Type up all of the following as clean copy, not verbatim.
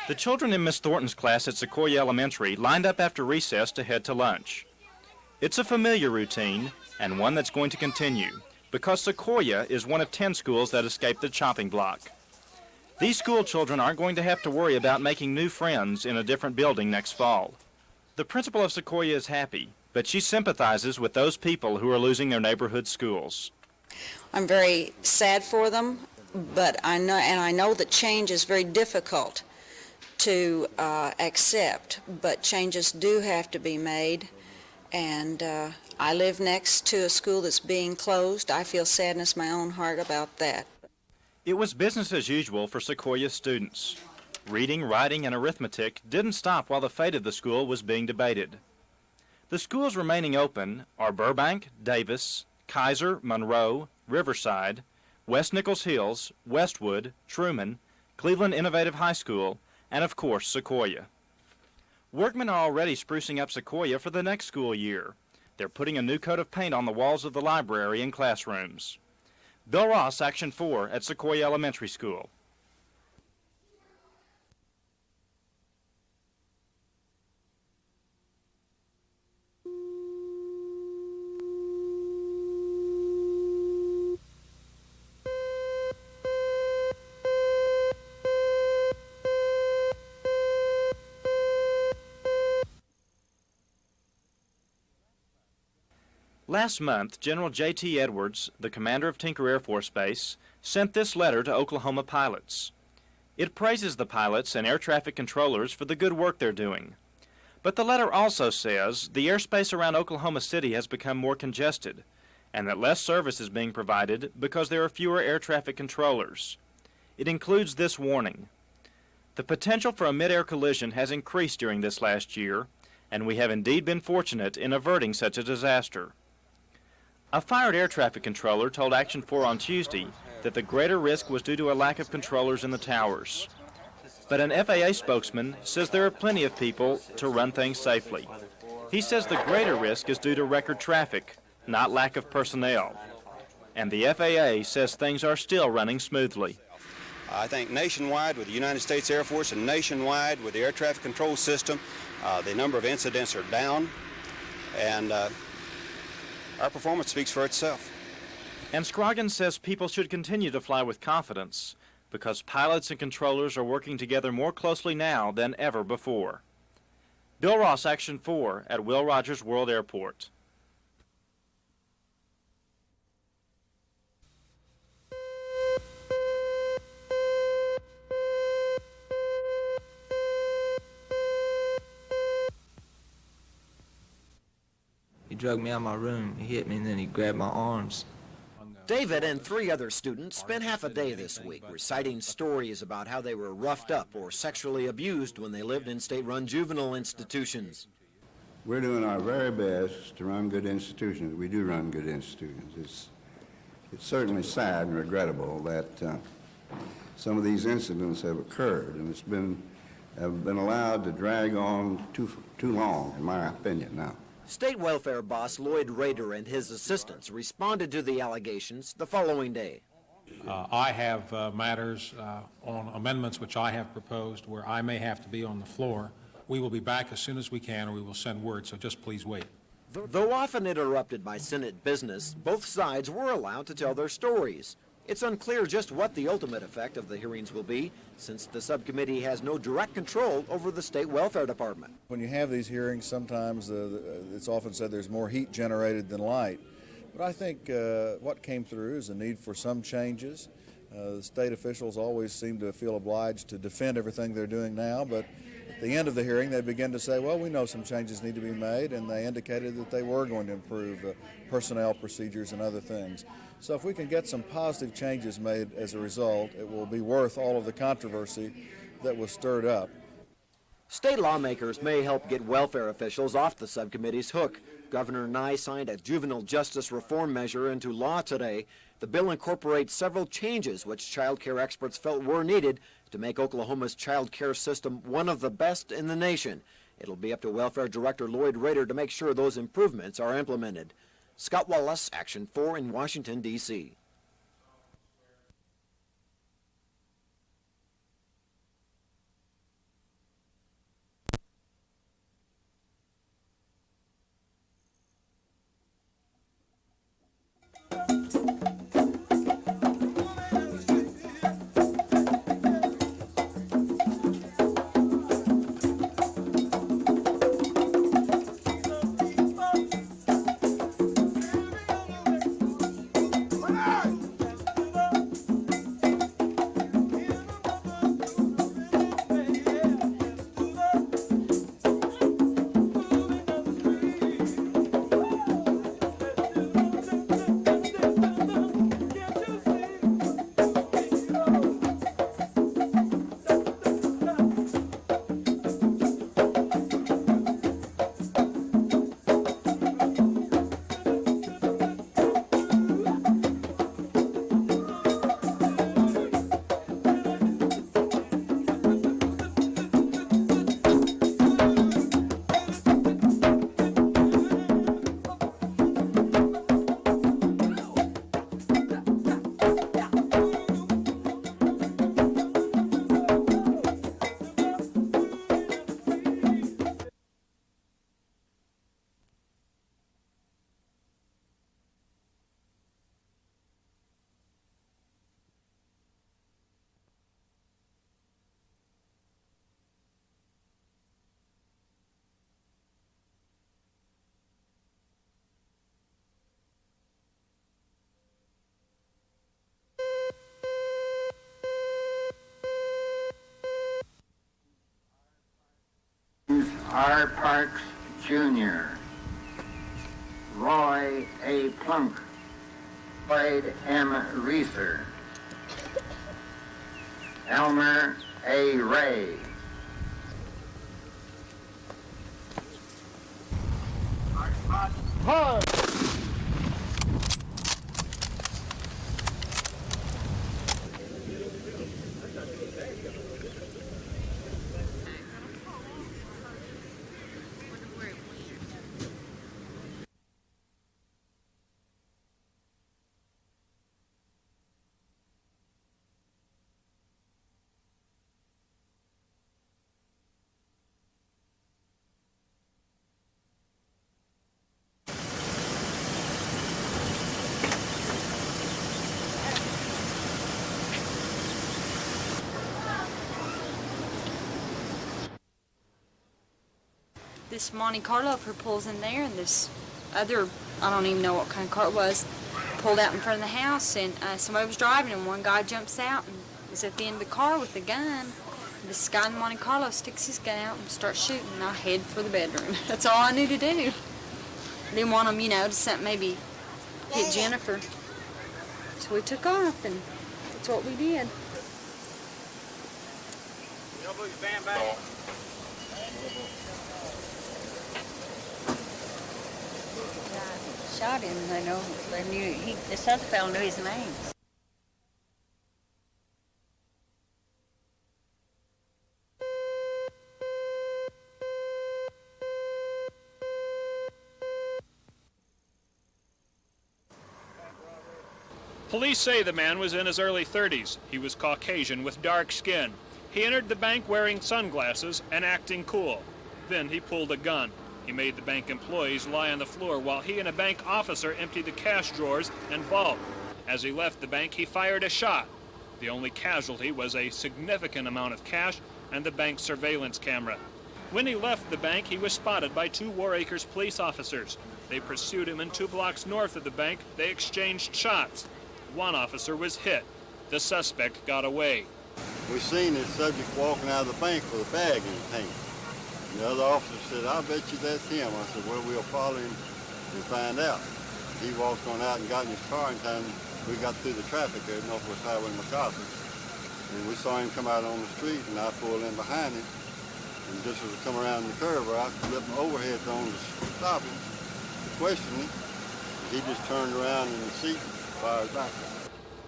The children in Miss Thornton's class at Sequoia Elementary lined up after recess to head to lunch. It's a familiar routine, and one that's going to continue, because Sequoia is one of 10 schools that escaped the chopping block. These school children aren't going to have to worry about making new friends in a different building next fall. The principal of Sequoia is happy, but she sympathizes with those people who are losing their neighborhood schools. I'm very sad for them, but I know that change is very difficult to accept, but changes do have to be made, and I live next to a school that's being closed. I feel sadness in my own heart about that. It was business as usual for Sequoia students. Reading, writing, and arithmetic didn't stop while the fate of the school was being debated. The schools remaining open are Burbank, Davis, Kaiser, Monroe, Riverside, West Nichols Hills, Westwood, Truman, Cleveland Innovative High School, and of course Sequoia. Workmen are already sprucing up Sequoia for the next school year. They're putting a new coat of paint on the walls of the library and classrooms. Bill Ross, Action 4 at Sequoia Elementary School. Last month, General J.T. Edwards, the commander of Tinker Air Force Base, sent this letter to Oklahoma pilots. It praises the pilots and air traffic controllers for the good work they're doing. But the letter also says the airspace around Oklahoma City has become more congested, and that less service is being provided because there are fewer air traffic controllers. It includes this warning. The potential for a mid-air collision has increased during this last year, and we have indeed been fortunate in averting such a disaster. A fired air traffic controller told Action 4 on Tuesday that the greater risk was due to a lack of controllers in the towers. But an FAA spokesman says there are plenty of people to run things safely. He says the greater risk is due to record traffic, not lack of personnel. And the FAA says things are still running smoothly. I think nationwide with the United States Air Force and nationwide with the air traffic control system, the number of incidents are down, and our performance speaks for itself. And Scroggins says people should continue to fly with confidence because pilots and controllers are working together more closely now than ever before. Bill Ross, Action 4 at Will Rogers World Airport. He dragged me out of my room, he hit me, and then he grabbed my arms. David and 3 other students spent half a day this week reciting stories about how they were roughed up or sexually abused when they lived in state-run juvenile institutions. We're doing our very best to run good institutions. We do run good institutions. It's certainly sad and regrettable that some of these incidents have occurred, and have been allowed to drag on too long, in my opinion now. State welfare boss Lloyd Rader and his assistants responded to the allegations the following day. I have matters on amendments which I have proposed where I may have to be on the floor. We will be back as soon as we can, or we will send word, so just please wait. Though often interrupted by Senate business, both sides were allowed to tell their stories. It's unclear just what the ultimate effect of the hearings will be, since the subcommittee has no direct control over the state welfare department. When you have these hearings, sometimes it's often said there's more heat generated than light. But I think what came through is a need for some changes. The state officials always seem to feel obliged to defend everything they're doing now, but at the end of the hearing they began to say, well, we know some changes need to be made, and they indicated that they were going to improve personnel procedures and other things. So if we can get some positive changes made as a result, it will be worth all of the controversy that was stirred up. State lawmakers may help get welfare officials off the subcommittee's hook. Governor Nye signed a juvenile justice reform measure into law today. The bill incorporates several changes which child care experts felt were needed to make Oklahoma's child care system one of the best in the nation. It'll be up to Welfare Director Lloyd Rader to make sure those improvements are implemented. Scott Wallace, Action 4 in Washington, D.C. R. Parks, Jr., Roy A. Plunk, Floyd M. Reeser, Elmer A. Ray. This Monte Carlo pulls in there, and this other, I don't even know what kind of car it was, pulled out in front of the house, and somebody was driving, and one guy jumps out and is at the end of the car with a gun. This guy in Monte Carlo sticks his gun out and starts shooting, and I head for the bedroom. That's all I knew to do. Didn't want them, to something maybe hit Jennifer. So we took off, and that's what we did. Shot him, they knew, this other fellow knew his name. Police say the man was in his early 30s. He was Caucasian with dark skin. He entered the bank wearing sunglasses and acting cool. Then he pulled a gun. He made the bank employees lie on the floor while he and a bank officer emptied the cash drawers and vault. As he left the bank, he fired a shot. The only casualty was a significant amount of cash and the bank's surveillance camera. When he left the bank, he was spotted by 2 War Acres police officers. They pursued him, and 2 blocks north of the bank, they exchanged shots. One officer was hit. The suspect got away. We seen the subject walking out of the bank with a bag in his hand. And the other officer said, "I bet you that's him." I said, "Well, we'll follow him and find out." He walked on out and got in his car in time. We got through the traffic there at Northwest Highway in McCarthy. And we saw him come out on the street, and I pulled in behind him. And just as we come around the curve, where I flipped my overhead on to stop him, to question him, he just turned around in the seat and fired back.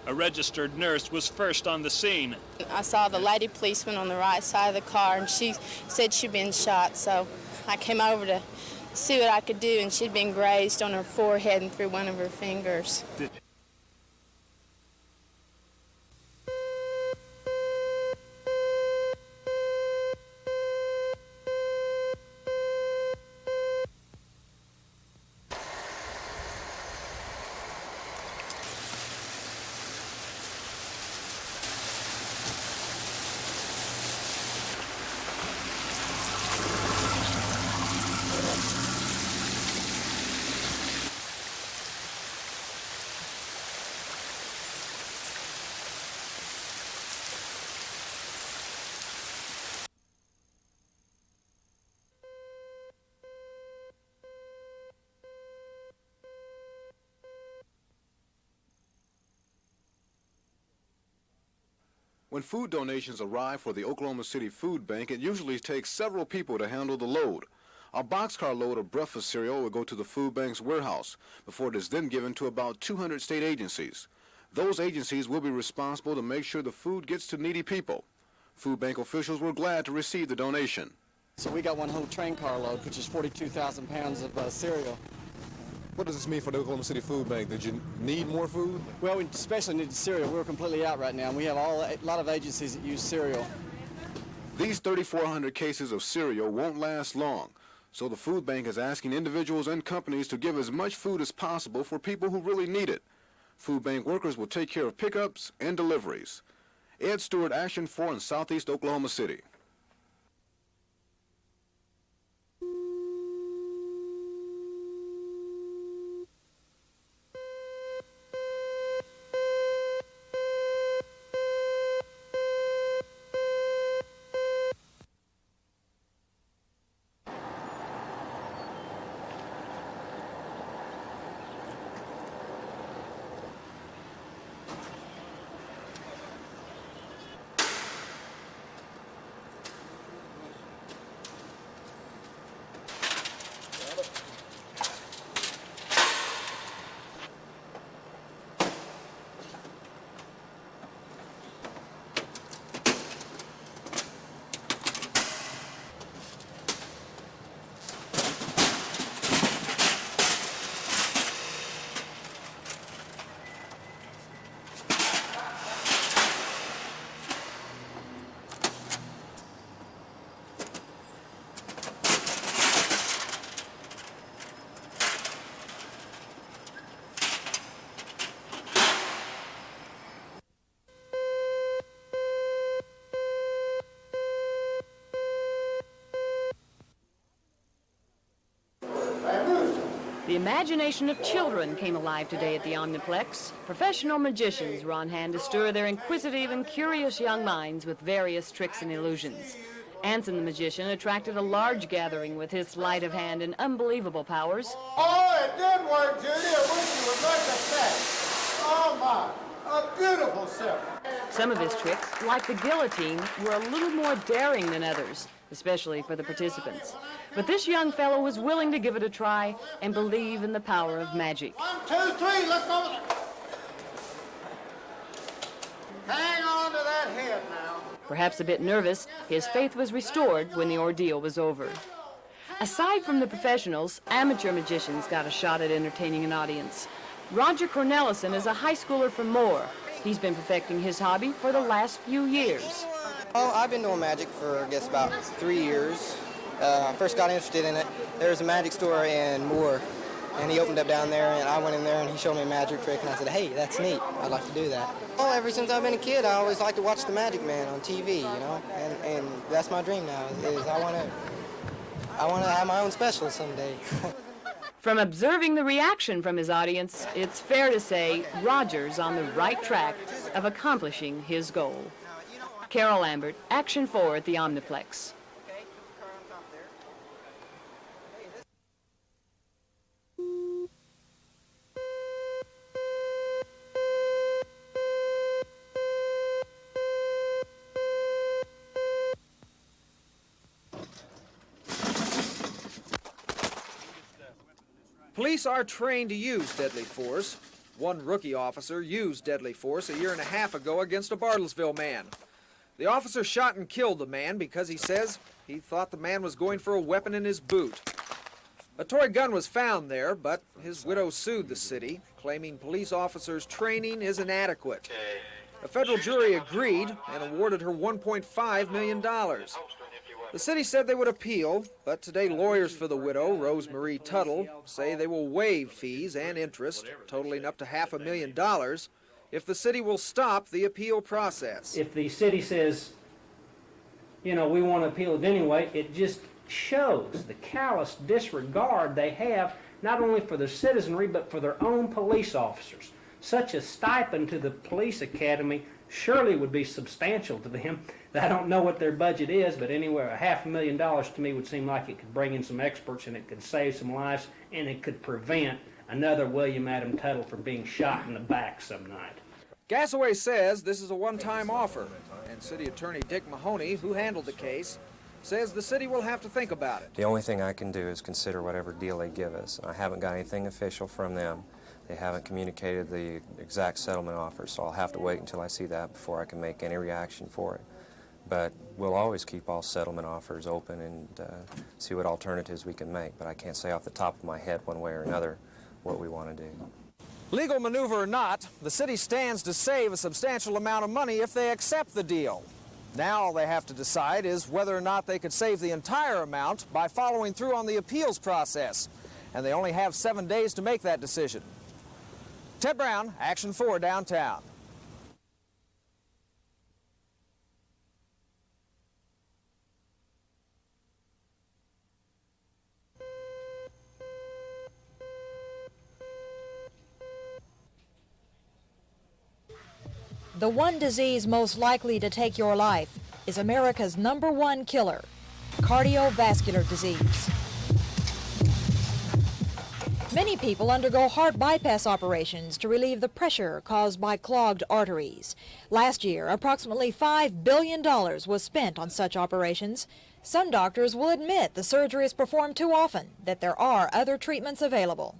A registered nurse was first on the scene. I saw the lady policeman on the right side of the car, and she said she'd been shot, so I came over to see what I could do, and she'd been grazed on her forehead and through one of her fingers. When food donations arrive for the Oklahoma City Food Bank, it usually takes several people to handle the load. A boxcar load of breakfast cereal will go to the food bank's warehouse before it is then given to about 200 state agencies. Those agencies will be responsible to make sure the food gets to needy people. Food bank officials were glad to receive the donation. So we got one whole train car load, which is 42,000 pounds of cereal. What does this mean for the Oklahoma City Food Bank? Did you need more food? Well, we especially needed cereal. We're completely out right now. We have a lot of agencies that use cereal. These 3,400 cases of cereal won't last long, so the food bank is asking individuals and companies to give as much food as possible for people who really need it. Food bank workers will take care of pickups and deliveries. Ed Stewart, Action 4 in Southeast Oklahoma City. The imagination of children came alive today at the Omniplex. Professional magicians were on hand to stir their inquisitive and curious young minds with various tricks and illusions. Anson the magician attracted a large gathering with his sleight of hand and unbelievable powers. Oh, it did work, Judy. I wish you would like a set. Oh, my. A beautiful set. Some of his tricks, like the guillotine, were a little more daring than others, especially for the participants. But this young fellow was willing to give it a try and believe in the power of magic. 1, 2, 3, let's go. Hang on to that head now. Perhaps a bit nervous, his faith was restored when the ordeal was over. Aside from the professionals, amateur magicians got a shot at entertaining an audience. Roger Cornelison is a high schooler from Moore. He's been perfecting his hobby for the last few years. Oh, I've been doing magic for, I guess, about 3 years. I first got interested in it. There was a magic store in Moore, And he opened up down there, and I went in there, and he showed me a magic trick, and I said, hey, that's neat. I'd like to do that. Well, ever since I've been a kid, I always liked to watch the Magic Man on TV, you know, and that's my dream now, is I want to have my own special someday. From observing the reaction from his audience, it's fair to say Roger's on the right track of accomplishing his goal. Carol Lambert, Action 4 at the Omniplex. Police are trained to use deadly force. One rookie officer used deadly force a year and a half ago against a Bartlesville man. The officer shot and killed the man because he says he thought the man was going for a weapon in his boot. A toy gun was found there, but his widow sued the city, claiming police officers' training is inadequate. A federal jury agreed and awarded her $1.5 million. The city said they would appeal, but today lawyers for the widow, Rose Marie Tuttle, say they will waive fees and interest, totaling up to $500,000, if the city will stop the appeal process. If the city says, you know, we want to appeal it anyway, it just shows the callous disregard they have, not only for their citizenry, but for their own police officers. Such a stipend to the police academy surely would be substantial to them. I don't know what their budget is, but anywhere, $500,000 to me would seem like it could bring in some experts and it could save some lives and it could prevent another William Adam Tuttle from being shot in the back some night. Gasaway says this is a one-time offer, and City Attorney Dick Mahoney, who handled the case, says the city will have to think about it. The only thing I can do is consider whatever deal they give us. I haven't got anything official from them. They haven't communicated the exact settlement offer, so I'll have to wait until I see that before I can make any reaction for it. But we'll always keep all settlement offers open and see what alternatives we can make. But I can't say off the top of my head one way or another what we want to do. Legal maneuver or not, the city stands to save a substantial amount of money if they accept the deal. Now all they have to decide is whether or not they could save the entire amount by following through on the appeals process. And they only have 7 days to make that decision. Ted Brown, Action 4 downtown. The one disease most likely to take your life is America's #1 killer, cardiovascular disease. Many people undergo heart bypass operations to relieve the pressure caused by clogged arteries. Last year, approximately $5 billion was spent on such operations. Some doctors will admit the surgery is performed too often, that there are other treatments available.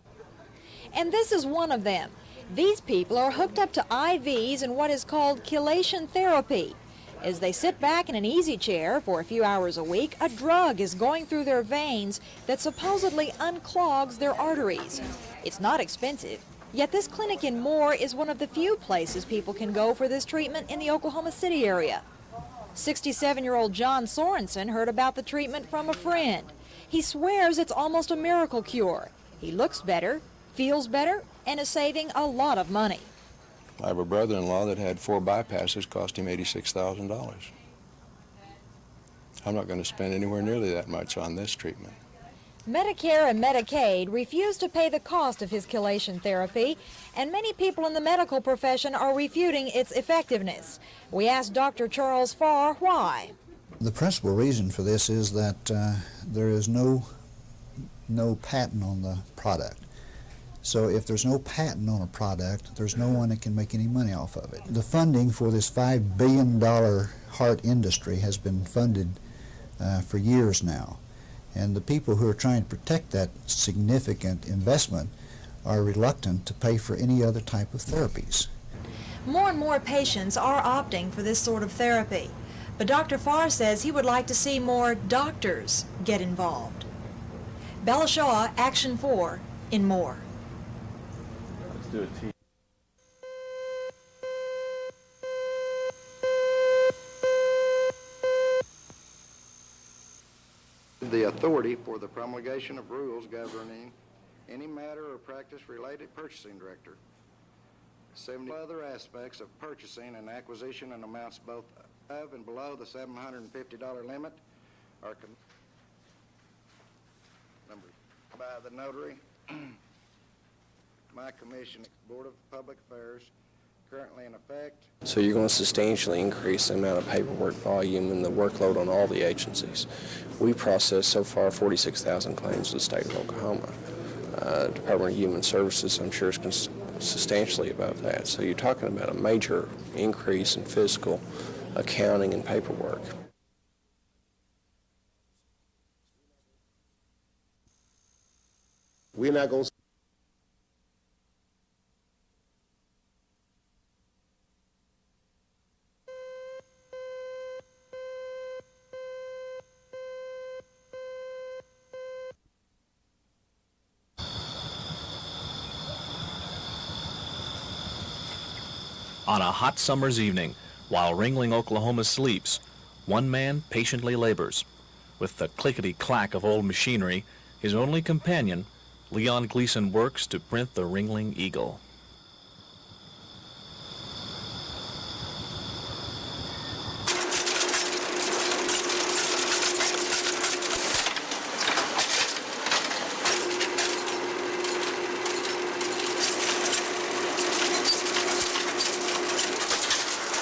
And this is one of them. These people are hooked up to IVs in what is called chelation therapy. As they sit back in an easy chair for a few hours a week, a drug is going through their veins that supposedly unclogs their arteries. It's not expensive, yet this clinic in Moore is one of the few places people can go for this treatment in the Oklahoma City area. 67-year-old John Sorensen heard about the treatment from a friend. He swears it's almost a miracle cure. He looks better, feels better, and is saving a lot of money. I have a brother-in-law that had 4 bypasses, cost him $86,000. I'm not going to spend anywhere nearly that much on this treatment. Medicare and Medicaid refuse to pay the cost of his chelation therapy, and many people in the medical profession are refuting its effectiveness. We asked Dr. Charles Farr why. The principal reason for this is that there is no patent on the product. So if there's no patent on a product, there's no one that can make any money off of it. The funding for this $5 billion heart industry has been funded for years now. And the people who are trying to protect that significant investment are reluctant to pay for any other type of therapies. More and more patients are opting for this sort of therapy. But Dr. Farr says he would like to see more doctors get involved. Bella Shaw, Action 4 in Moore. Do a T. The authority for the promulgation of rules governing any matter or practice related purchasing director. 70 other aspects of purchasing and acquisition in amounts both above and below the $750 limit are numbered by the notary. My commission, Board of Public Affairs, currently in effect. So you're going to substantially increase the amount of paperwork volume and the workload on all the agencies. We processed so far 46,000 claims in the state of Oklahoma. Department of Human Services, I'm sure, is substantially above that. So you're talking about a major increase in physical accounting and paperwork. We're not going to On a hot summer's evening, while Ringling, Oklahoma sleeps, one man patiently labors. With the clickety-clack of old machinery, his only companion, Leon Gleason, works to print the Ringling Eagle.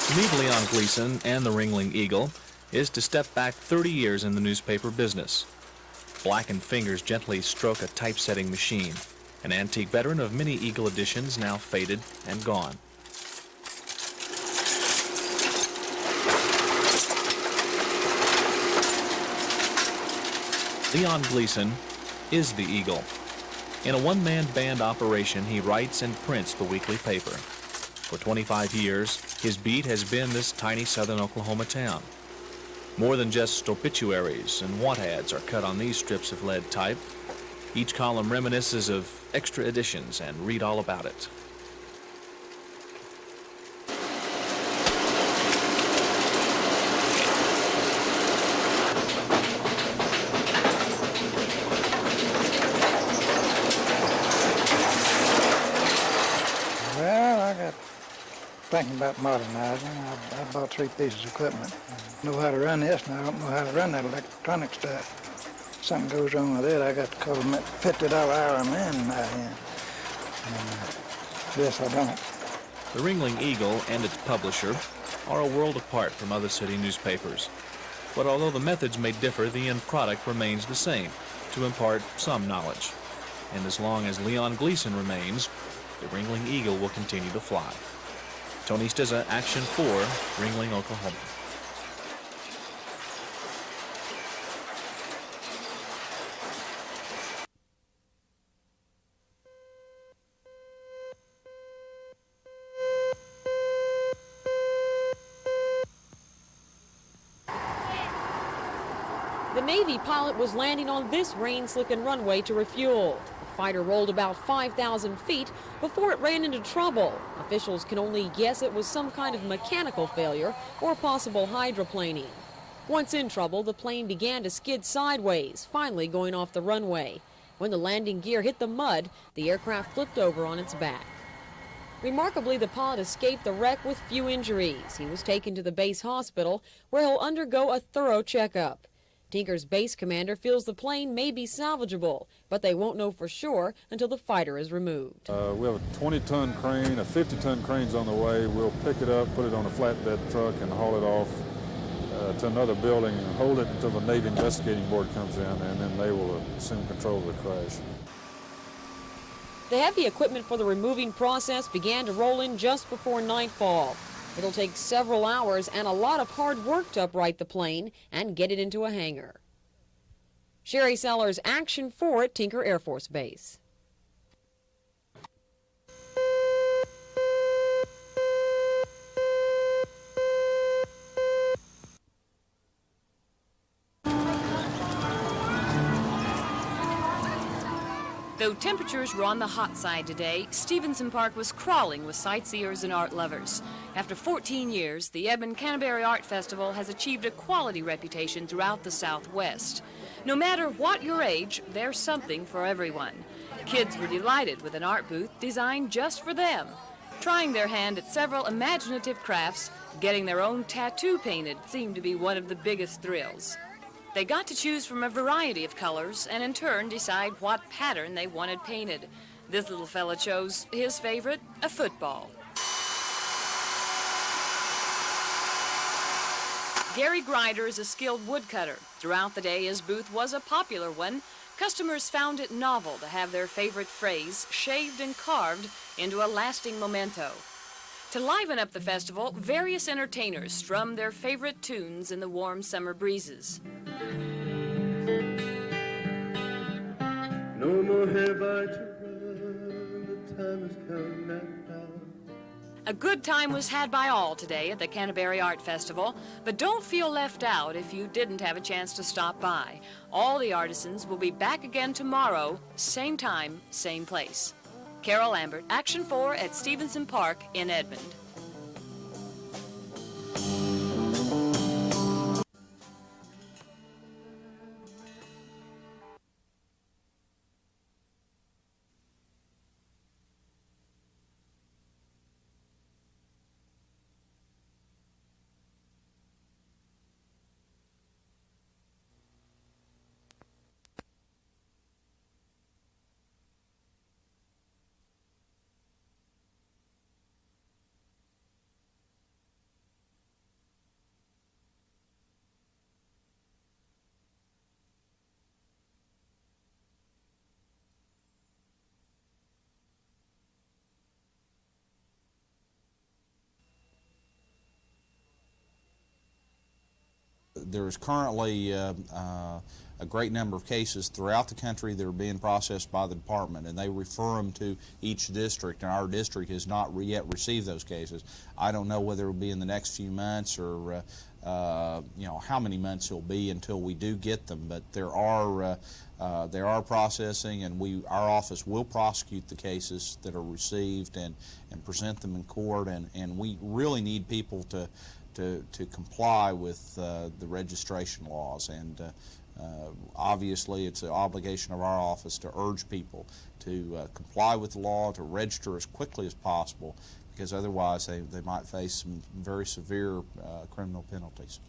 To meet Leon Gleason and the Ringling Eagle is to step back 30 years in the newspaper business. Blackened fingers gently stroke a typesetting machine, an antique veteran of many Eagle editions now faded and gone. Leon Gleason is the Eagle. In a one-man band operation, he writes and prints the weekly paper. For 25 years, his beat has been this tiny southern Oklahoma town. More than just obituaries and want ads are cut on these strips of lead type. Each column reminisces of extra editions, and read all about it. Well, I got thinking about modernizing. I bought 3 pieces of equipment. I know how to run this, and I don't know how to run that electronic stuff. Something goes wrong with it, I got to call them $50 hour man in my hand. And this I don't. The Ringling Eagle and its publisher are a world apart from other city newspapers. But although the methods may differ, the end product remains the same, to impart some knowledge. And as long as Leon Gleason remains, the Ringling Eagle will continue to fly. Tony Stizza, Action 4, Ringling, Oklahoma. The Navy pilot was landing on this rain-slickened runway to refuel. The fighter rolled about 5,000 feet before it ran into trouble. Officials can only guess it was some kind of mechanical failure or possible hydroplaning. Once in trouble, the plane began to skid sideways, finally going off the runway. When the landing gear hit the mud, the aircraft flipped over on its back. Remarkably, the pilot escaped the wreck with few injuries. He was taken to the base hospital, where he'll undergo a thorough checkup. Tinker's base commander feels the plane may be salvageable, but they won't know for sure until the fighter is removed. We have a 20-ton crane, a 50-ton crane's on the way. We'll pick it up, put it on a flatbed truck, and haul it off to another building and hold it until the Navy Investigating Board comes in, and then they will assume control of the crash. The heavy equipment for the removing process began to roll in just before nightfall. It'll take several hours and a lot of hard work to upright the plane and get it into a hangar. Sherry Sellers, Action 4 at Tinker Air Force Base. Though temperatures were on the hot side today, Stevenson Park was crawling with sightseers and art lovers. After 14 years, the Edmond Canterbury Art Festival has achieved a quality reputation throughout the Southwest. No matter what your age, there's something for everyone. Kids were delighted with an art booth designed just for them, trying their hand at several imaginative crafts. Getting their own tattoo painted seemed to be one of the biggest thrills. They got to choose from a variety of colors and in turn decide what pattern they wanted painted. This little fella chose his favorite, a football. Gary Grider is a skilled woodcutter. Throughout the day, his booth was a popular one. Customers found it novel to have their favorite phrase shaved and carved into a lasting memento. To liven up the festival, various entertainers strummed their favorite tunes in the warm summer breezes. No more have I to run, the time has come and gone. A good time was had by all today at the Canterbury Art Festival, but don't feel left out if you didn't have a chance to stop by. All the artisans will be back again tomorrow, same time, same place. Carol Lambert, Action 4 at Stevenson Park in Edmond. There is currently a great number of cases throughout the country that are being processed by the department, and they refer them to each district, and our district has not yet received those cases. I don't know whether it will be in the next few months or how many months it'll be until we do get them, but there are processing, and our office will prosecute the cases that are received and present them in court, and we really need people to comply with the registration laws, and obviously it's an obligation of our office to urge people to comply with the law, to register as quickly as possible, because otherwise they might face some very severe criminal penalties.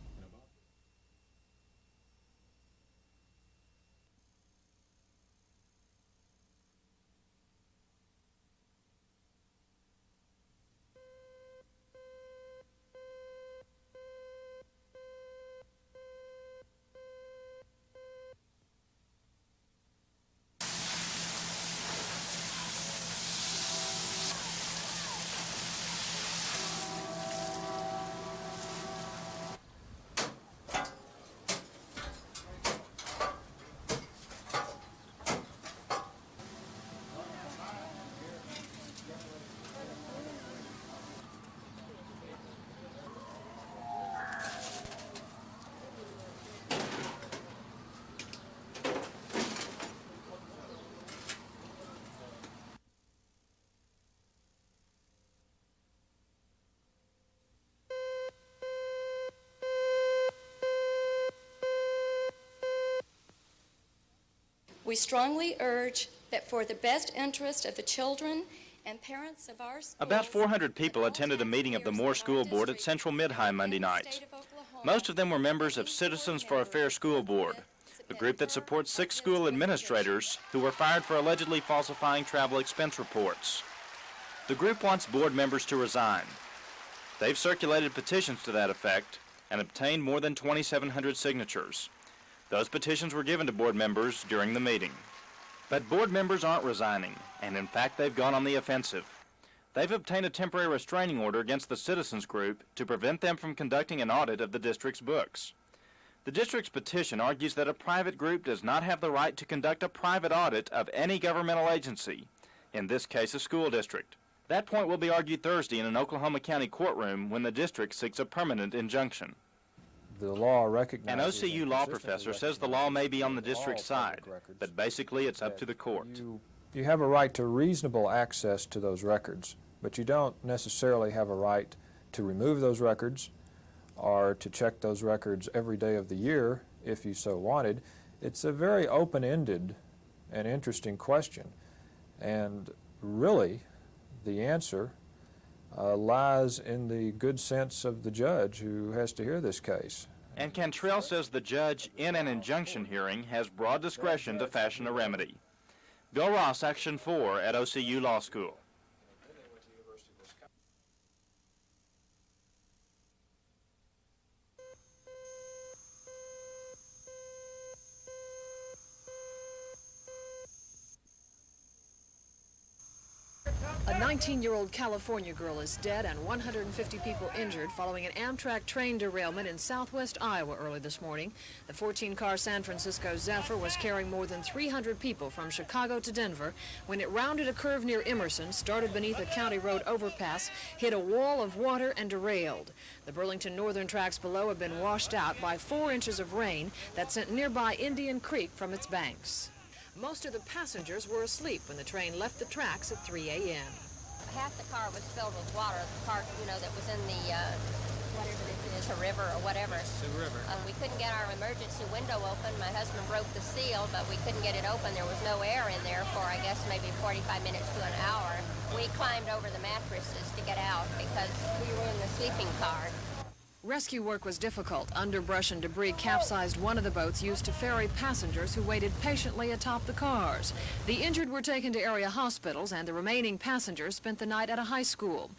We strongly urge that for the best interest of the children and parents of our schools... About 400 people attended a meeting of the Moore School Board at Central Mid-High Monday night. Most of them were members of Citizens for a Fair School Board, a group that supports 6 school administrators who were fired for allegedly falsifying travel expense reports. The group wants board members to resign. They've circulated petitions to that effect and obtained more than 2,700 signatures. Those petitions were given to board members during the meeting. But board members aren't resigning, and in fact they've gone on the offensive. They've obtained a temporary restraining order against the Citizens Group to prevent them from conducting an audit of the district's books. The district's petition argues that a private group does not have the right to conduct a private audit of any governmental agency, in this case a school district. That point will be argued Thursday in an Oklahoma County courtroom when the district seeks a permanent injunction. The law recognizes... An OCU law professor says the law may be on the district's side, but basically it's up to the court. You have a right to reasonable access to those records, but you don't necessarily have a right to remove those records or to check those records every day of the year if you so wanted. It's a very open-ended and interesting question. And really, the answer lies in the good sense of the judge who has to hear this case. And Cantrell says the judge in an injunction hearing has broad discretion to fashion a remedy. Bill Ross, Action 4 at OCU Law School. A 19-year-old California girl is dead and 150 people injured following an Amtrak train derailment in southwest Iowa early this morning. The 14-car San Francisco Zephyr was carrying more than 300 people from Chicago to Denver when it rounded a curve near Emerson, started beneath a county road overpass, hit a wall of water, and derailed. The Burlington Northern tracks below have been washed out by 4 inches of rain that sent nearby Indian Creek from its banks. Most of the passengers were asleep when the train left the tracks at 3 a.m. Half the car was filled with water, the part, that was in the, whatever it is, a river or whatever. It's a river. We couldn't get our emergency window open. My husband broke the seal, but we couldn't get it open. There was no air in there for, I guess, maybe 45 minutes to an hour. We climbed over the mattresses to get out because we were in the sleeping car. Rescue work was difficult. Underbrush and debris capsized one of the boats used to ferry passengers who waited patiently atop the cars. The injured were taken to area hospitals, and the remaining passengers spent the night at a high school.